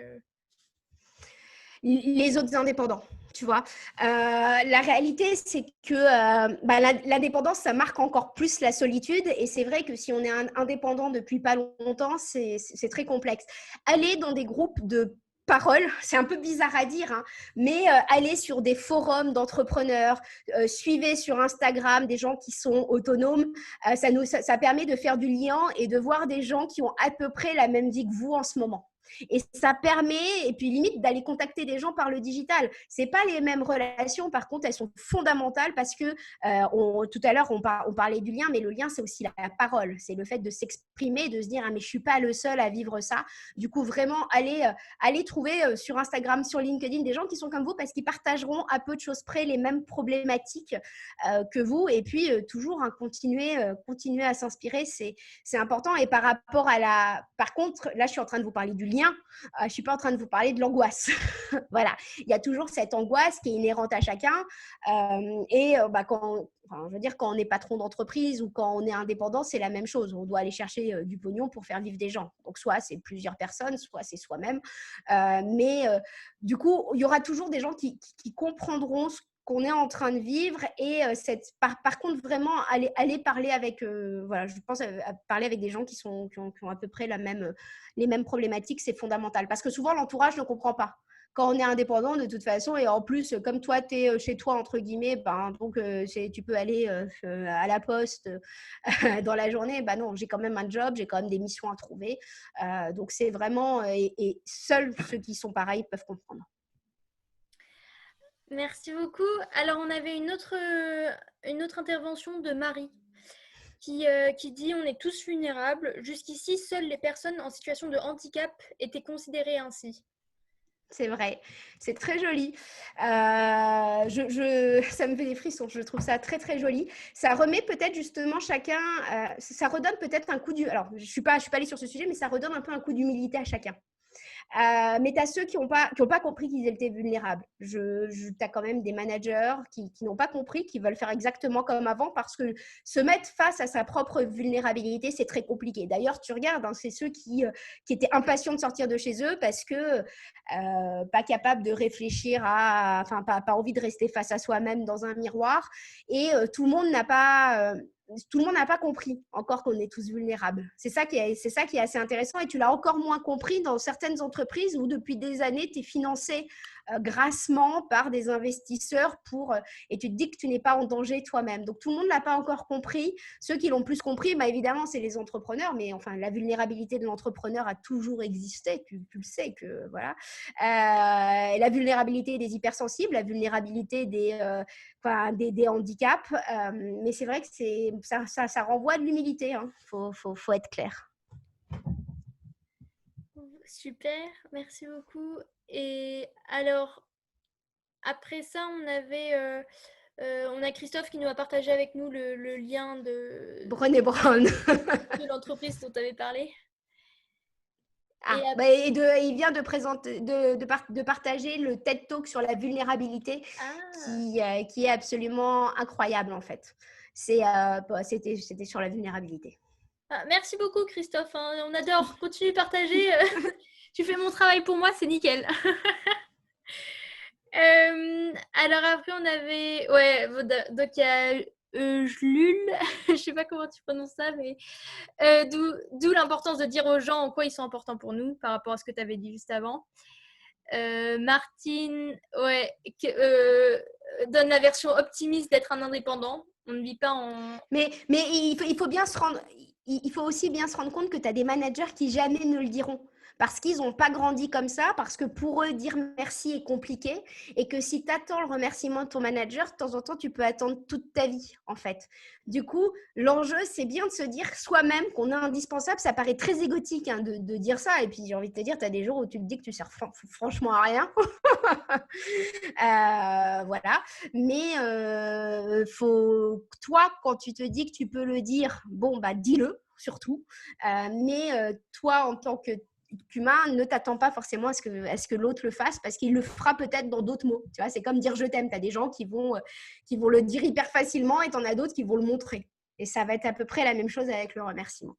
Les autres indépendants, tu vois. La réalité, c'est que l'indépendance, ça marque encore plus la solitude. Et c'est vrai que si on est indépendant depuis pas longtemps, c'est très complexe. Aller dans des groupes de parole, c'est un peu bizarre à dire, hein, mais aller sur des forums d'entrepreneurs, suivez sur Instagram des gens qui sont autonomes, ça permet de faire du lien et de voir des gens qui ont à peu près la même vie que vous en ce moment. Et ça permet, et puis limite, d'aller contacter des gens par le digital. Ce n'est pas les mêmes relations, par contre, elles sont fondamentales parce que tout à l'heure, on parlait du lien, mais le lien, c'est aussi la parole. C'est le fait de s'exprimer, de se dire, ah, mais je ne suis pas le seul à vivre ça. Du coup, vraiment, aller trouver sur Instagram, sur LinkedIn, des gens qui sont comme vous parce qu'ils partageront à peu de choses près les mêmes problématiques que vous. Et puis, toujours continuer à s'inspirer, c'est important. Et par rapport par contre, là, je suis en train de vous parler du lien. Je ne suis pas en train de vous parler de l'angoisse. Voilà. Il y a toujours cette angoisse qui est inhérente à chacun. Quand on est patron d'entreprise ou quand on est indépendant, c'est la même chose. On doit aller chercher du pognon pour faire vivre des gens. Donc, soit c'est plusieurs personnes, soit c'est soi-même. Du coup, il y aura toujours des gens qui comprendront ce qu'on est en train de vivre et par contre vraiment aller parler avec je pense à parler avec des gens qui ont à peu près les mêmes problématiques, c'est fondamental parce que souvent l'entourage ne comprend pas quand on est indépendant de toute façon et en plus comme toi tu es chez toi entre guillemets donc tu peux aller à la poste dans la journée, non, j'ai quand même un job, j'ai quand même des missions à trouver, donc c'est vraiment et seuls ceux qui sont pareils peuvent comprendre. Merci beaucoup. Alors, on avait une autre intervention de Marie qui dit « On est tous vulnérables. Jusqu'ici, seules les personnes en situation de handicap étaient considérées ainsi. » C'est vrai, c'est très joli. Ça me fait des frissons, je trouve ça très très joli. Ça remet peut-être justement chacun, ça redonne peut-être un coup alors je suis pas allée sur ce sujet, mais ça redonne un peu un coup d'humilité à chacun. Mais tu as ceux qui n'ont pas compris qu'ils étaient vulnérables. Tu as quand même des managers qui n'ont pas compris, qui veulent faire exactement comme avant parce que se mettre face à sa propre vulnérabilité, c'est très compliqué. D'ailleurs, tu regardes, c'est ceux qui étaient impatients de sortir de chez eux parce que pas capables de réfléchir pas envie de rester face à soi-même dans un miroir. Et tout le monde n'a pas compris encore qu'on est tous vulnérables. C'est ça qui est assez intéressant et tu l'as encore moins compris dans certaines entreprises où depuis des années, tu es financé grassement par des investisseurs et tu te dis que tu n'es pas en danger toi-même. Donc, tout le monde ne l'a pas encore compris. Ceux qui l'ont plus compris, évidemment, c'est les entrepreneurs, mais enfin, la vulnérabilité de l'entrepreneur a toujours existé. Tu le sais que voilà. La vulnérabilité des hypersensibles, la vulnérabilité des handicaps. Mais c'est vrai que ça renvoie à de l'humilité. Faut être clair. super, merci beaucoup. Et alors, après ça, on a Christophe qui nous a partagé avec nous le lien Brené Brown. de l'entreprise dont tu avais parlé. Ah, Et bah, il vient de présenter, de partager le TED Talk sur la vulnérabilité, qui est absolument incroyable en fait. C'était sur la vulnérabilité. Merci beaucoup Christophe, hein, on adore, continue de partager. Tu fais mon travail pour moi, c'est nickel. Alors après on avait, ouais, donc il y a Jlul, je sais pas comment tu prononces ça, mais d'où l'importance de dire aux gens en quoi ils sont importants pour nous par rapport à ce que tu avais dit juste avant. Martine, ouais, donne la version optimiste d'être un indépendant. On ne vit pas en... Mais il faut bien se rendre, il faut aussi bien se rendre compte que tu as des managers qui jamais ne le diront. Parce qu'ils n'ont pas grandi comme ça, parce que pour eux, dire merci est compliqué, et que si tu attends le remerciement de ton manager, de temps en temps, tu peux attendre toute ta vie, en fait. Du coup, l'enjeu, c'est bien de se dire soi-même qu'on est indispensable. Ça paraît très égotique hein, de dire ça, et puis j'ai envie de te dire, tu as des jours où tu te dis que tu sers franchement à rien. Voilà. Mais toi, quand tu te dis que tu peux le dire, bon, bah dis-le surtout. Mais toi, en tant qu'humain, ne t'attends pas forcément à ce que l'autre le fasse parce qu'il le fera peut-être dans d'autres mots. Tu vois, c'est comme dire je t'aime. Tu as des gens qui vont le dire hyper facilement et tu en as d'autres qui vont le montrer. Et ça va être à peu près la même chose avec le remerciement.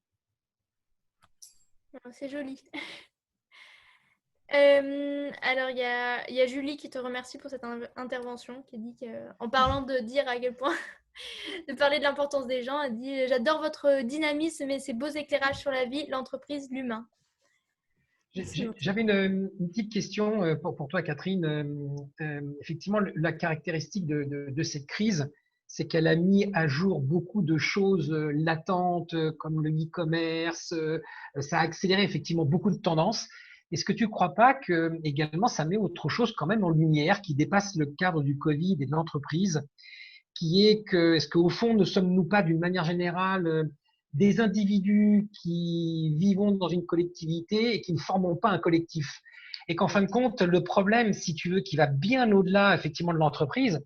C'est joli. Alors, il y a Julie qui te remercie pour cette intervention, qui dit qu'en parlant de dire à quel point, de parler de l'importance des gens, elle dit « J'adore votre dynamisme et ces beaux éclairages sur la vie, l'entreprise, l'humain. » J'avais une petite question pour toi, Catherine. Effectivement, la caractéristique de cette crise, c'est qu'elle a mis à jour beaucoup de choses latentes, comme le e-commerce. Ça a accéléré effectivement beaucoup de tendances. Est-ce que tu ne crois pas que également ça met autre chose quand même en lumière qui dépasse le cadre du Covid et de l'entreprise, qui est que est-ce qu'au fond ne sommes-nous pas d'une manière générale des individus qui vivons dans une collectivité et qui ne formons pas un collectif, et qu'en fin de compte le problème, si tu veux, qui va bien au-delà effectivement de l'entreprise,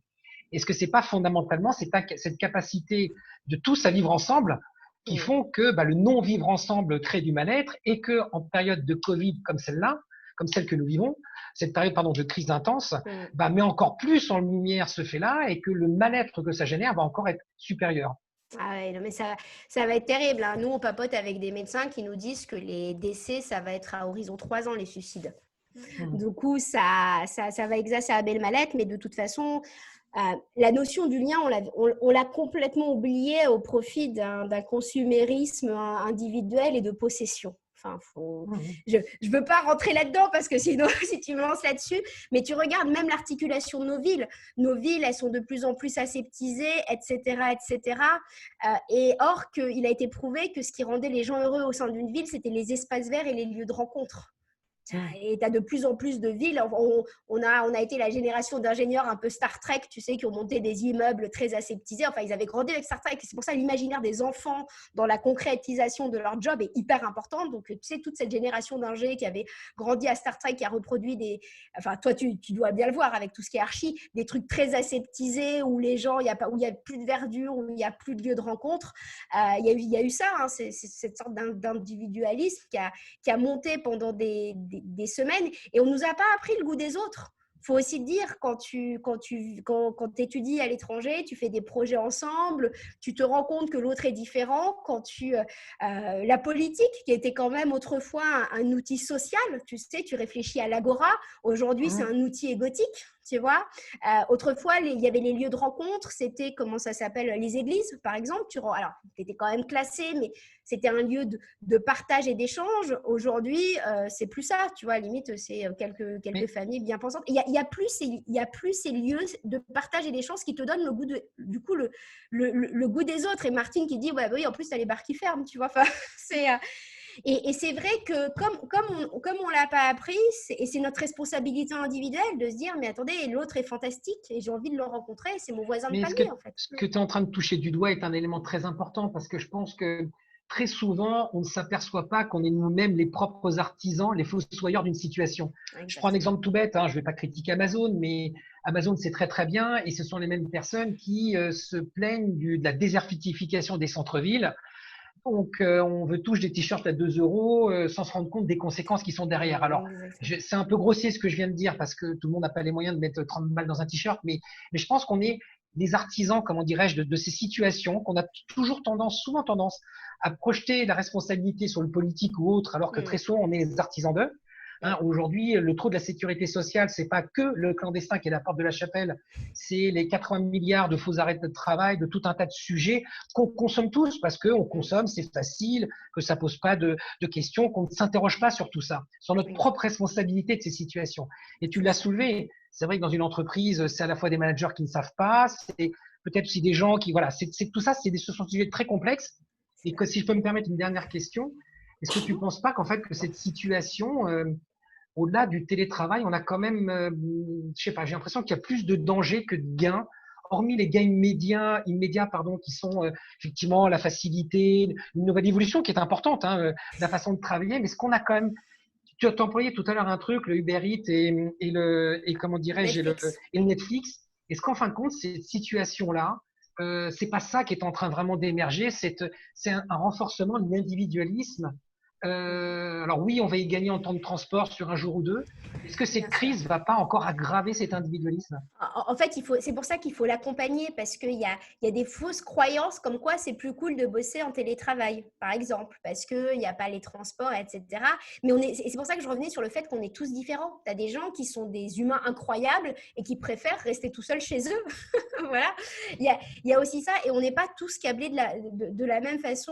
est-ce que c'est pas fondamentalement cette capacité de tous à vivre ensemble qui font que le non-vivre ensemble crée du mal-être, et que en période de Covid comme celle-là, comme celle que nous vivons, cette période de crise intense, met encore plus en lumière ce fait-là, et que le mal-être que ça génère va encore être supérieur. Ah ouais, non, mais ça va être terrible. Hein. Nous, on papote avec des médecins qui nous disent que les décès, ça va être à horizon 3 ans, les suicides. Du coup, ça va exacerber le mal-être, mais de toute façon, la notion du lien, on l'a complètement oubliée au profit d'un consumérisme individuel et de possession. Enfin, je ne veux pas rentrer là-dedans parce que sinon, si tu me lances là-dessus, mais tu regardes même l'articulation de nos villes. Nos villes, elles sont de plus en plus aseptisées, etc., etc. Et or, il a été prouvé que ce qui rendait les gens heureux au sein d'une ville, c'était les espaces verts et les lieux de rencontre. Et tu as de plus en plus de villes. On a été la génération d'ingénieurs un peu Star Trek, tu sais, qui ont monté des immeubles très aseptisés. Enfin, ils avaient grandi avec Star Trek. C'est pour ça que l'imaginaire des enfants dans la concrétisation de leur job est hyper important. Donc, tu sais, toute cette génération d'ingés qui avait grandi à Star Trek, qui a reproduit des... Enfin, toi, tu dois bien le voir avec tout ce qui est archi, des trucs très aseptisés où les gens, où il n'y a plus de verdure, où il n'y a plus de lieu de rencontre. Il y a eu ça, hein, c'est cette sorte d'individualisme qui a monté pendant des semaines, et on nous a pas appris le goût des autres. Faut aussi dire, quand tu étudies à l'étranger, tu fais des projets ensemble, tu te rends compte que l'autre est différent. La politique, qui était quand même autrefois un outil social, tu sais, tu réfléchis à l'agora. Aujourd'hui, c'est un outil égotique. Tu vois, autrefois, il y avait les lieux de rencontre, c'était, comment ça s'appelle, les églises, par exemple. Alors, tu étais quand même classé, mais c'était un lieu de partage et d'échange. Aujourd'hui, c'est plus ça, tu vois, limite, c'est quelques familles bien pensantes. Il y a plus ces lieux de partage et d'échange qui te donnent le goût le goût des autres. Et Martine qui dit, oui, en plus, tu as les bars qui ferment, tu vois, enfin, c'est... Et c'est vrai que comme on ne l'a pas appris, et c'est notre responsabilité individuelle de se dire, mais attendez, l'autre est fantastique et j'ai envie de le rencontrer, c'est mon voisin de palier en fait. Ce que tu es en train de toucher du doigt est un élément très important, parce que je pense que très souvent, on ne s'aperçoit pas qu'on est nous-mêmes les propres artisans, les fossoyeurs d'une situation. Exactement. Je prends un exemple tout bête, hein, je ne vais pas critiquer Amazon, mais Amazon, c'est très très bien, et ce sont les mêmes personnes qui se plaignent de la désertification des centres-villes. Donc, on veut tous des t-shirts à 2 euros sans se rendre compte des conséquences qui sont derrière. Alors, c'est un peu grossier ce que je viens de dire parce que tout le monde n'a pas les moyens de mettre 30 balles dans un t-shirt, mais je pense qu'on est des artisans, comment dirais-je, de ces situations, qu'on a toujours souvent tendance à projeter la responsabilité sur le politique ou autre, alors que très souvent, on est les artisans d'eux. Hein, aujourd'hui, le trou de la sécurité sociale, c'est pas que le clandestin qui est à la porte de la chapelle, c'est les 80 milliards de faux arrêts de travail, de tout un tas de sujets qu'on consomme tous parce qu'on consomme, c'est facile, que ça pose pas de questions, qu'on ne s'interroge pas sur tout ça, sur notre propre responsabilité de ces situations. Et tu l'as soulevé, c'est vrai que dans une entreprise, c'est à la fois des managers qui ne savent pas, c'est peut-être aussi des gens qui, voilà, tout ça, ce sont des sujets très complexes. Et que si je peux me permettre une dernière question, est-ce que tu ne penses pas qu'en fait, que cette situation, au-delà du télétravail, on a quand même, je sais pas, j'ai l'impression qu'il y a plus de dangers que de gains, hormis les gains immédiats, qui sont effectivement la facilité, une nouvelle évolution qui est importante, hein, la façon de travailler, mais ce qu'on a quand même, tu as employé tout à l'heure un truc, le Uber Eats et comment dirais-je, et le Netflix. Est-ce qu'en fin de compte, cette situation-là, c'est pas ça qui est en train vraiment d'émerger, c'est un renforcement de l'individualisme. Alors oui, on va y gagner en temps de transport sur un jour ou deux. Est-ce que cette crise ne va pas encore aggraver cet individualisme? En fait, c'est pour ça qu'il faut l'accompagner parce qu'il y a des fausses croyances comme quoi c'est plus cool de bosser en télétravail, par exemple, parce qu'il n'y a pas les transports, etc. Mais c'est pour ça que je revenais sur le fait qu'on est tous différents. Tu as des gens qui sont des humains incroyables et qui préfèrent rester tout seuls chez eux. Voilà. Il y a aussi ça et on n'est pas tous câblés de la même façon.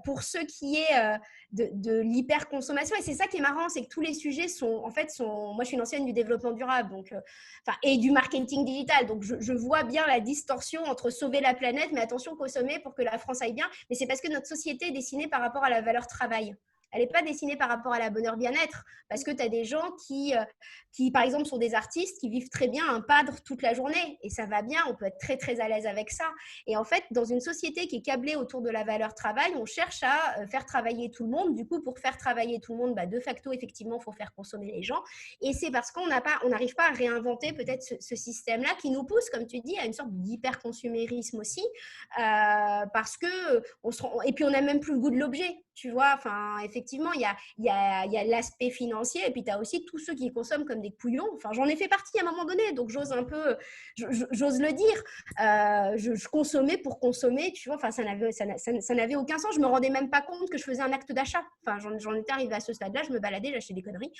Pour ce qui est de l'hyperconsommation. Et c'est ça qui est marrant, c'est que tous les sujets sont… Moi, je suis une ancienne du développement durable et du marketing digital. Donc, je vois bien la distorsion entre sauver la planète, mais attention, consommer pour que la France aille bien. Mais c'est parce que notre société est dessinée par rapport à la valeur travail. Elle n'est pas dessinée par rapport à la bonheur bien-être parce que tu as des gens qui, par exemple, sont des artistes qui vivent très bien un padre toute la journée et ça va bien, on peut être très, très à l'aise avec ça. Et en fait, dans une société qui est câblée autour de la valeur travail, on cherche à faire travailler tout le monde. Du coup, pour faire travailler tout le monde, de facto, effectivement, il faut faire consommer les gens. Et c'est parce qu'on n'arrive pas à réinventer peut-être ce système-là qui nous pousse, comme tu dis, à une sorte d'hyper-consumérisme aussi parce que et puis on n'a même plus le goût de l'objet. Tu vois, effectivement, il y a l'aspect financier et puis tu as aussi tous ceux qui consomment comme des couillons. Enfin, j'en ai fait partie à un moment donné, donc j'ose le dire. Je consommais pour consommer, tu vois, ça n'avait aucun sens. Je me rendais même pas compte que je faisais un acte d'achat. Enfin, j'en étais arrivée à ce stade-là, je me baladais, j'achetais des conneries.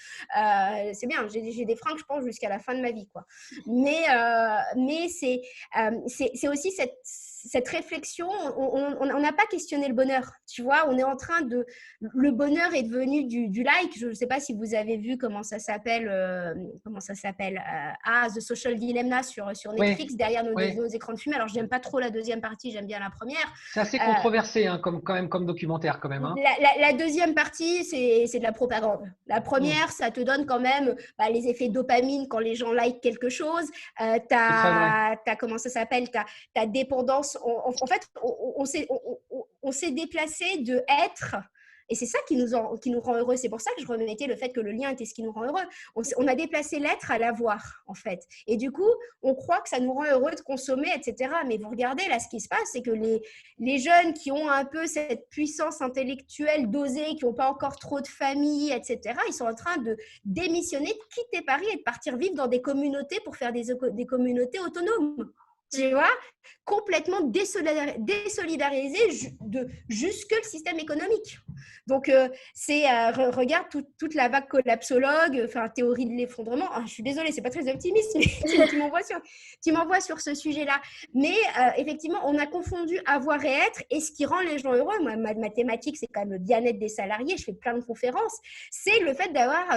C'est bien, j'ai des fringues, je pense, jusqu'à la fin de ma vie, quoi. Mais c'est aussi cette réflexion, on n'a pas questionné le bonheur, tu vois, on est en train le bonheur est devenu du like, je ne sais pas si vous avez vu comment ça s'appelle, The Social Dilemma sur Netflix, derrière nos écrans de fumée. Alors, j'aime pas trop la deuxième partie, j'aime bien la première. C'est assez controversé, hein, comme documentaire, quand même. Hein. La deuxième partie, c'est de la propagande. La première, ça te donne quand même les effets dopamine quand les gens like quelque chose. T'as comment ça s'appelle, ta dépendance. En fait, on s'est déplacé de être, et c'est ça qui nous rend heureux. C'est pour ça que je remettais le fait que le lien était ce qui nous rend heureux. On a déplacé l'être à l'avoir, en fait. Et du coup, on croit que ça nous rend heureux de consommer, etc. Mais vous regardez, là, ce qui se passe, c'est que les jeunes qui ont un peu cette puissance intellectuelle dosée, qui n'ont pas encore trop de famille, etc., ils sont en train de démissionner, de quitter Paris et de partir vivre dans des communautés pour faire des communautés autonomes. Tu vois, complètement désolidarisé jusque le système économique. Donc, regarde toute la vague collapsologue, théorie de l'effondrement. Je suis désolée, c'est pas très optimiste, mais tu m'envoies sur ce sujet-là. Mais effectivement, on a confondu avoir et être, et ce qui rend les gens heureux, moi, ma thématique, c'est quand même le bien-être des salariés, je fais plein de conférences, c'est le fait d'avoir…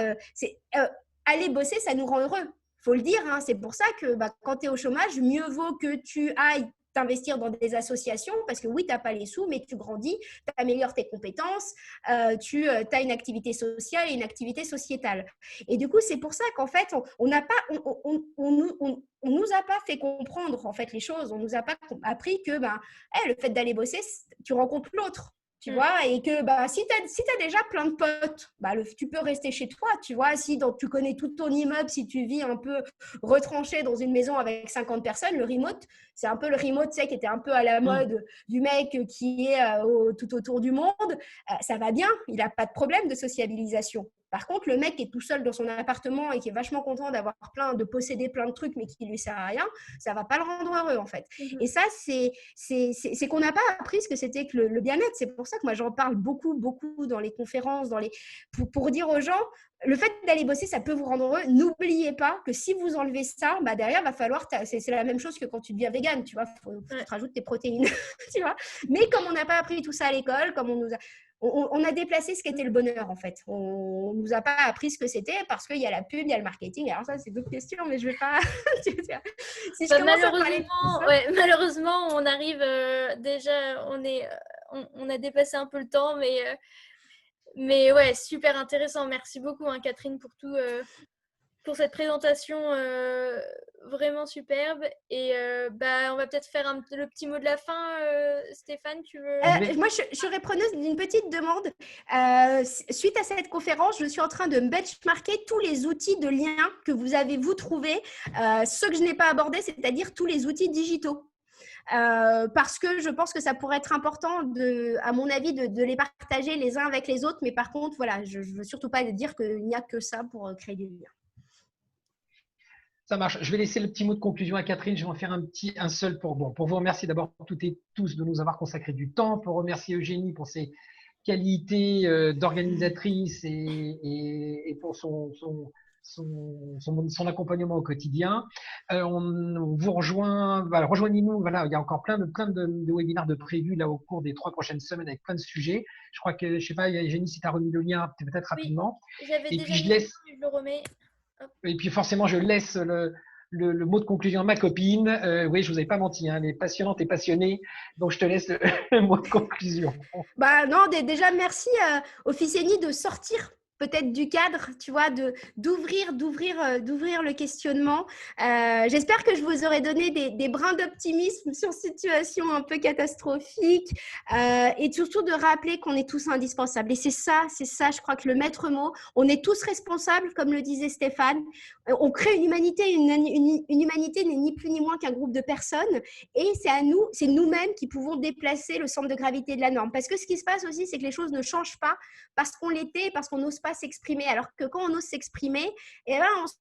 aller bosser, ça nous rend heureux. Il faut le dire, hein, c'est pour ça que quand tu es au chômage, mieux vaut que tu ailles t'investir dans des associations parce que oui, tu n'as pas les sous, mais tu grandis, tu améliores tes compétences, tu as une activité sociale et une activité sociétale. Et du coup, c'est pour ça qu'en fait, on nous a pas fait comprendre en fait les choses. On nous a pas appris que le fait d'aller bosser, tu rencontres l'autre. Tu vois, et que si tu as déjà plein de potes, tu peux rester chez toi, tu vois. Si tu connais tout ton immeuble, si tu vis un peu retranché dans une maison avec 50 personnes, le remote, c'est un peu le remote, tu sais, qui était un peu à la mode du mec qui est tout autour du monde. Ça va bien, il n'a pas de problème de sociabilisation. Par contre, le mec qui est tout seul dans son appartement et qui est vachement content de posséder plein de trucs, mais qui lui sert à rien, ça va pas le rendre heureux, en fait. Et ça, c'est qu'on n'a pas appris ce que c'était que le bien-être. C'est pour ça que moi, j'en parle beaucoup, beaucoup dans les conférences, pour dire aux gens, le fait d'aller bosser, ça peut vous rendre heureux. N'oubliez pas que si vous enlevez ça, derrière, va falloir, c'est la même chose que quand tu deviens végane, tu vois, faut te rajouter tes protéines, tu vois. Mais comme on n'a pas appris tout ça à l'école, comme on a déplacé ce qu'était le bonheur, en fait. On ne nous a pas appris ce que c'était parce qu'il y a la pub, il y a le marketing. Alors ça, c'est d'autres questions, mais je ne vais pas… si je commence à parler de ça… malheureusement, on arrive déjà, on a dépassé un peu le temps, mais ouais, super intéressant. Merci beaucoup, Catherine, pour tout, pour cette présentation vraiment superbe. Et on va peut-être faire le petit mot de la fin. Stéphane, tu veux… Moi, je serais preneuse d'une petite demande. Suite à cette conférence, je suis en train de benchmarker tous les outils de lien que vous avez, trouvés. Ceux que je n'ai pas abordés, c'est-à-dire tous les outils digitaux. Parce que je pense que ça pourrait être important, à mon avis, de les partager les uns avec les autres. Mais par contre, voilà, je ne veux surtout pas dire qu'il n'y a que ça pour créer du lien. Ça marche. Je vais laisser le petit mot de conclusion à Catherine. Je vais en faire un seul pour vous remercier d'abord toutes et tous de nous avoir consacré du temps, pour remercier Eugénie pour ses qualités d'organisatrice et pour son accompagnement au quotidien. On vous rejoint, rejoignez-nous. Voilà, il y a encore plein de webinaires de prévus là au cours des 3 prochaines semaines avec plein de sujets. Je crois que, je sais pas, Eugénie, si tu as remis le lien, peut-être rapidement. J'avais Et déjà puis je le remets. Et puis forcément, je laisse le mot de conclusion à ma copine. Oui, je vous avais pas menti, elle est passionnante et passionnée, donc je te laisse le mot de conclusion. Non, déjà merci Officeni de sortir peut-être du cadre, tu vois, d'ouvrir le questionnement. J'espère que je vous aurai donné des brins d'optimisme sur situation un peu catastrophique et surtout de rappeler qu'on est tous indispensables. Et c'est ça, je crois que le maître mot, on est tous responsables, comme le disait Stéphane. On crée une humanité, une humanité n'est ni plus ni moins qu'un groupe de personnes et c'est nous-mêmes qui pouvons déplacer le centre de gravité de la norme. Parce que ce qui se passe aussi, c'est que les choses ne changent pas parce qu'on l'était, parce qu'on n'ose pas s'exprimer. Alors que quand on ose s'exprimer, on se